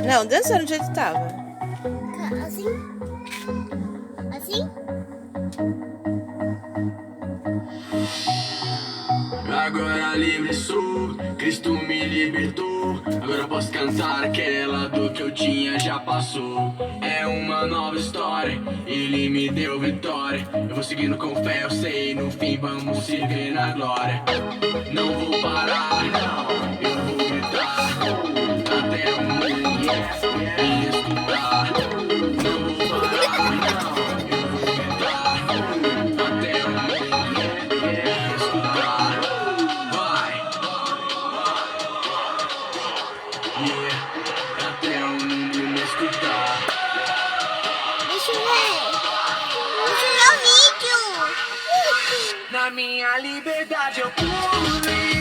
Não, dançando do jeito que tava. Assim? Assim? Agora livre sou, Cristo me libertou. Agora eu posso cantar aquela dor que eu tinha já passou. É uma nova história, Ele me deu vitória. Eu vou seguindo com fé, eu sei, no fim vamos se ver na glória. Não vou parar, eu vou gritar até o mundo me escutar. Não vou parar, eu vou gritar até o mundo me escutar. Vai, até o mundo me escutar. Deixa eu ver. Deixa eu ver o vídeo. Na minha liberdade eu pulo livre.